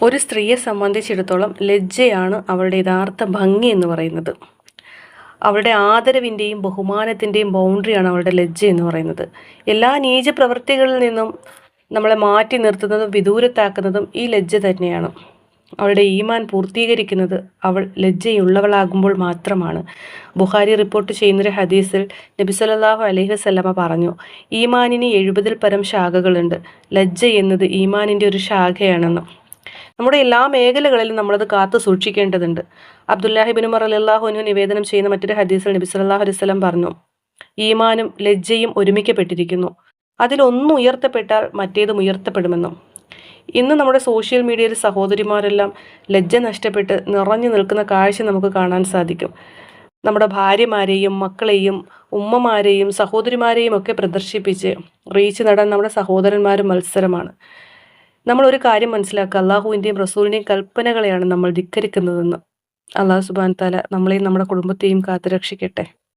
ഒരു സ്ത്രീയെ സംബന്ധിച്ചിടത്തോളം ലജ്ജയാണ് അവളുടെ യഥാർത്ഥ ഭംഗി എന്ന് പറയുന്നത്. അവളുടെ ആദരവിൻ്റെയും ബഹുമാനത്തിൻ്റെയും ബൗണ്ടറിയാണ് അവളുടെ ലജ്ജ എന്ന് പറയുന്നത്. എല്ലാ നീച പ്രവൃത്തികളിൽ നിന്നും നമ്മളെ മാറ്റി നിർത്തുന്നതും വിദൂരത്താക്കുന്നതും ഈ ലജ്ജ തന്നെയാണ്. അവളുടെ ഈമാൻ പൂർത്തീകരിക്കുന്നത് അവൾ ലജ്ജയുള്ളവളാകുമ്പോൾ മാത്രമാണ്. ബുഖാരി റിപ്പോർട്ട് ചെയ്യുന്നൊരു ഹദീസിൽ നബി സല്ലല്ലാഹു അലൈഹി വസല്ലമ പറഞ്ഞു, ഈമാനിന് 70-ൽ പരം ശാഖകളുണ്ട്. ലജ്ജ എന്നത് ഈമാനിൻ്റെ ഒരു ശാഖയാണെന്ന്. നമ്മുടെ എല്ലാ മേഖലകളിലും നമ്മളത് കാത്തു സൂക്ഷിക്കേണ്ടതുണ്ട്. അബ്ദുല്ലാഹിബിൻ ഉമർ റളിയല്ലാഹു അൻഹു നിവേദനം ചെയ്യുന്ന മറ്റൊരു ഹദീസിൽ നബി സല്ലല്ലാഹു അലൈഹി വസല്ലം പറഞ്ഞു, ഈമാനും ലജ്ജയും ഒരുമിക്കപ്പെട്ടിരിക്കുന്നു. അതിലൊന്ന് ഉയർത്തപ്പെട്ടാൽ മറ്റേതും ഉയർത്തപ്പെടുമെന്നും. ഇന്ന് നമ്മുടെ സോഷ്യൽ മീഡിയയിൽ സഹോദരിമാരെല്ലാം ലജ്ജ നഷ്ടപ്പെട്ട് നിറഞ്ഞു നിൽക്കുന്ന കാഴ്ച നമുക്ക് കാണാൻ സാധിക്കും. നമ്മുടെ ഭാര്യമാരെയും മക്കളെയും ഉമ്മമാരെയും സഹോദരിമാരെയും ഒക്കെ പ്രദർശിപ്പിച്ച് റീച്ച് നേടാൻ നമ്മുടെ സഹോദരന്മാരും മത്സരമാണ്. നമ്മളൊരു കാര്യം മനസ്സിലാക്കുക, അള്ളാഹുവിൻ്റെയും റസൂലിൻ്റെയും കൽപ്പനകളെയാണ് നമ്മൾ ധിക്കരിക്കുന്നതെന്ന്. അള്ളാഹു സുബ്ഹാനഹു വ തആല നമ്മളെയും നമ്മുടെ കുടുംബത്തെയും കാത്തുരക്ഷിക്കട്ടെ.